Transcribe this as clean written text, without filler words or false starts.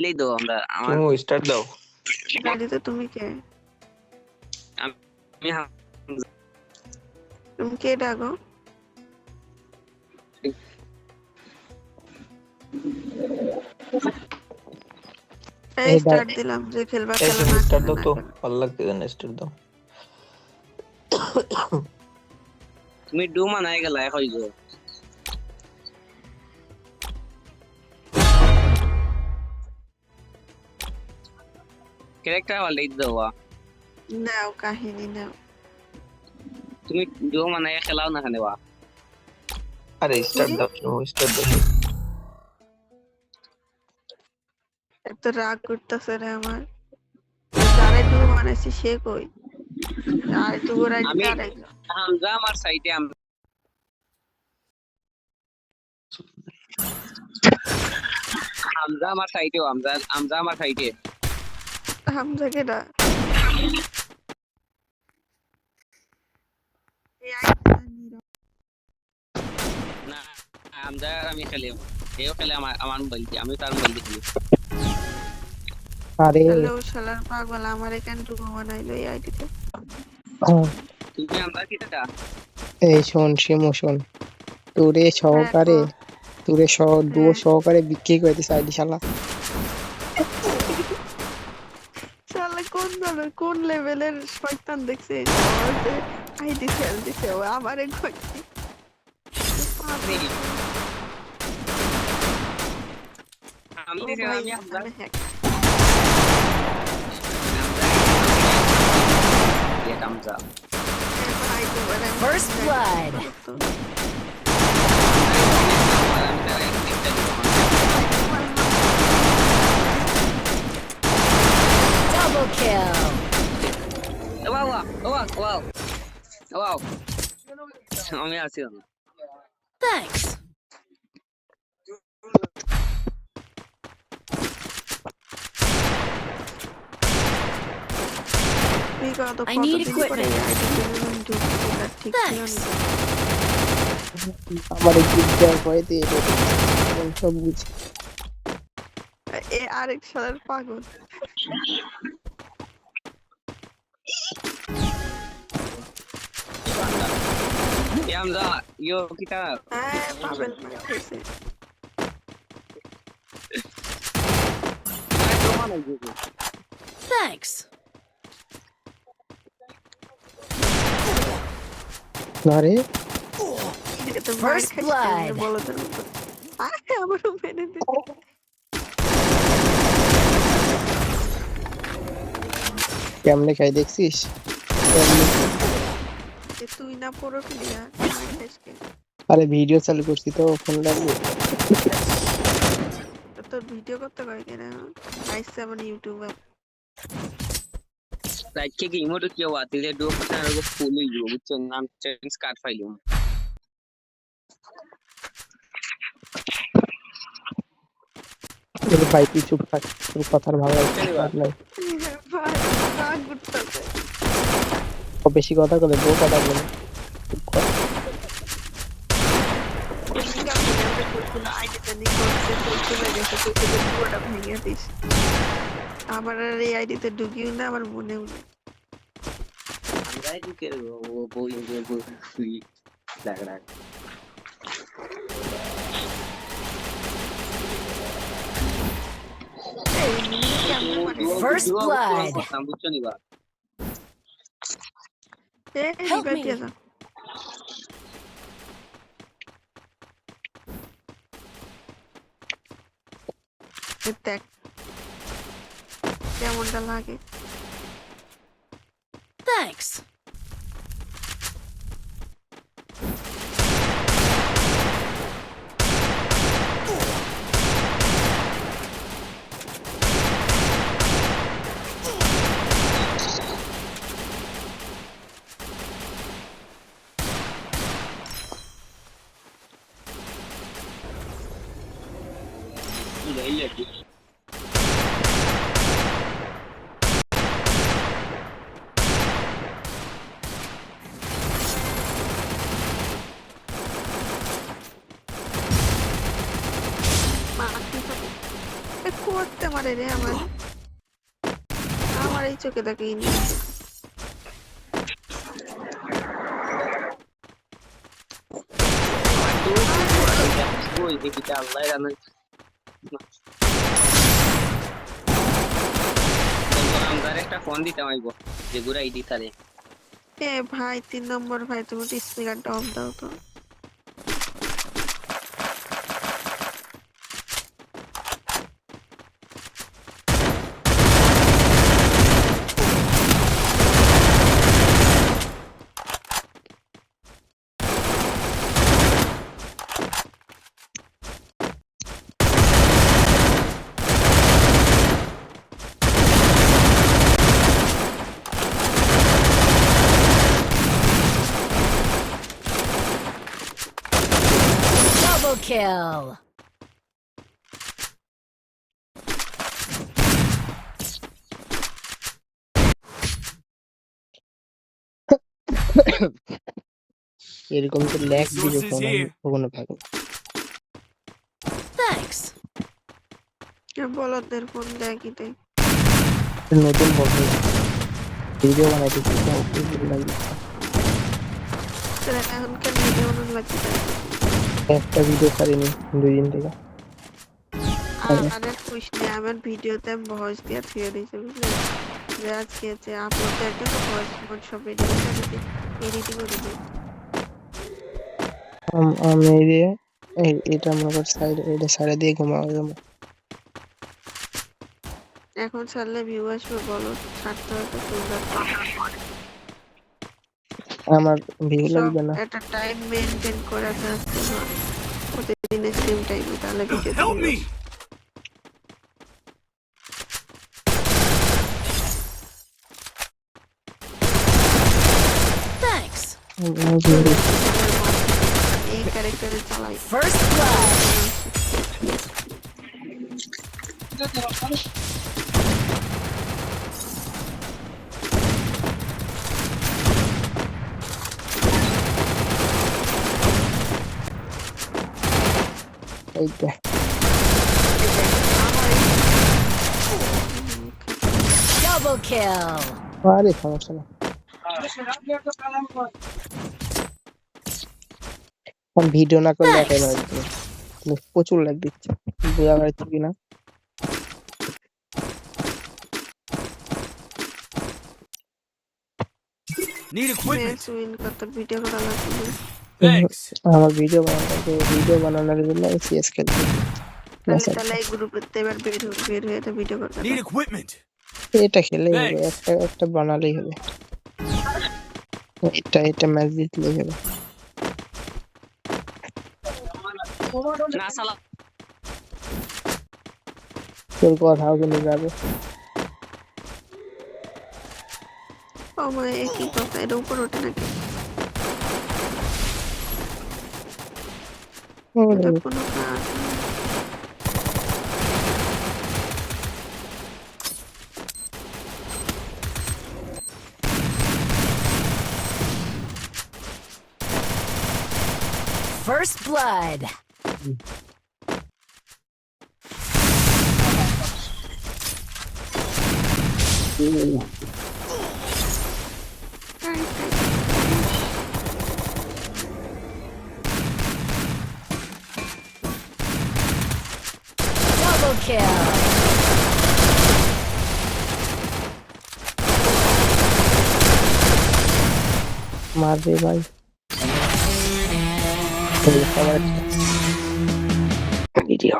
Play দাও আমরা আমার তুমি স্টার্ট দাও। গাড়িতে তুমি কে? আমি তুমি কে ডাকো? এই স্টার্ট দিলাম, যে খেলবা এই খেলা তুমি না স্টার্ট খেলে দাও না তো, খেলে। ভালো লাগছে না, স্টার্ট দাও। তুমি ডু মানাই গেলা হই গো। ক্যারেক্টার वाले দাও। নাও কাহিনী নাও। তুমি ডু মানাই খেলাও না খানে বা। আরে স্টার্ট দাও, তুমি স্টার্ট দাও। এত রাগ করতেছে রে আমার। যারে ডু বানাইছি সে কই? আর ডু রাইট আমি কারে? হামজা আমার সাইডে হামজা আমার সাইডে হামজা আমার সাইডে। হামজা কেডা? না হামজা আমি খেলি, এও খেলে আমার মোবাইল দিয়ে, আমি তার মোবাইল দিয়ে খেলি। আরে হ্যালো শালার পাগল, আমার এখানে ডু বানাইলো এই আইডিতে। তুমি হামজা কিটা? এই শোন শিমু শোন, তোরে সহকারে তোরে ডুয়ো সহকারে বিক্রি করে দিছে আইডি শালা। শালা কোন ধরনের কোন লেভেলের শয়তান দেখছে? আইডি ফেল দিছে ও আমারে কইছে। আমি ও দিছি ভাই, আমি হামজা আমি hack। ये হামজা ভাই তোমার আমি First blood. Double kill. wow আমি আছি না। Thanks. I need equipment. Thanks. আমার এই গিফট দেওয়ার পরে দিয়ে সব বুঝি। এ আরেক শালার পাগল। ये হামজা यो কিটা হ্যাঁ পাগল মারতেছে। Thanks. আরে এটা তো First blood. বলদের মতো। আরে আমারও মেরে দে। কেমনে খাই দেখছিস? যে তুই না পড়ো প্লেয়ার আজকে। আরে ভিডিও চালু করছি তো ফোন লাগবে। তোর ভিডিও করতে কয় কেন? আইসে আমার ইউটিউবে। लाइक के इमोट किया हुआ तेरे दो पता है को फुल ही जो विच नाम चेंज कार्ड फाइल हूं আরে ভাই তুই চুপ থাক, তোর কথার ভালো লাগছে নাই। ভাই রাগ করতেছে। ও বেশি কথা বলে বউ কথা বলে। চুপ কর। আমার আর এই আইডিতে ঢুকিও না, আমার মনেও নেই। अंदर ही के वो ये वो फ्री लग रहा है First blood. समझो नहीं बात Help me. দেখ কেমনটা লাগে। Thanks. नहीं है আরে রে আমার এই চোখে দেখে ইনিয়ে ওই দেখিতে আল্লাহ জানে আমদার একটা ফোন দিতাম আইব যে গুড়াই দিতারে এ ভাই 3 নম্বর ভাই তুমি স্পিকারটা অফ দাও তো Double kill. এরকম তো ল্যাগ দিবে Resources ফোন here. কখনো থাকে Thanks. বলদের ফোন দেখি তাই নতুন বছর ভিডিও বানাইতে লাগবে এখন কেন ভিডিও বানানো লাগছে তাই একটা ভিডিও পারিনি 2 দিন থেকে আরে কুইশনে আমার ভিডিওতে আমি ভয়েস দিয়ে থিয়ে দিয়েছি বুঝলি যে আজকে যে আপলোড দেখে তো ভয়েস মোড সব এডিটিং করে দিই আমি এই দিয়ে এটা মনে কর এটা সাইডে দিয়ে ঘুমাবো যাবো এখন ছাড়লে ভিউ আসবে বলো ছাড়তে হবে সুন্দর আমার ভিউ সব লাগবে না একটা টাইম মেইনটেইন করে থাকতে হয় প্রতিদিনের সেম টাইমে তাহলে ভিডিও Help me! Thanks. এই ক্যারেক্টারে চালাই First blood. এইটা Double kill. আরে সমস্যা না ভিডিও না করলে একাই মারা যেত তুমি প্রচুর লাগ দিচ্ছে বোঝা যাচ্ছে কিনা Need equipment. ম্যাচ উইন করতে ভিডিও করা লাগবে Thanks. আমার ভিডিও বানানোর জন্য সিএস খেলতে তাহলে এই গ্রুপে এবার বের হয়ে তো ভিডিও করতে Need equipment. এটা খেলেই হবে Thanks. একটা বানালেই হবে এটা ম্যাচ জিতলেই হবে না সালা তোর কথাও কিন্তু যাবে ও মা একই কথা এর উপর ওঠে নাকি এটা কোনো কাজ না। First blood. Double kill. মার দে ভাই ভিডিও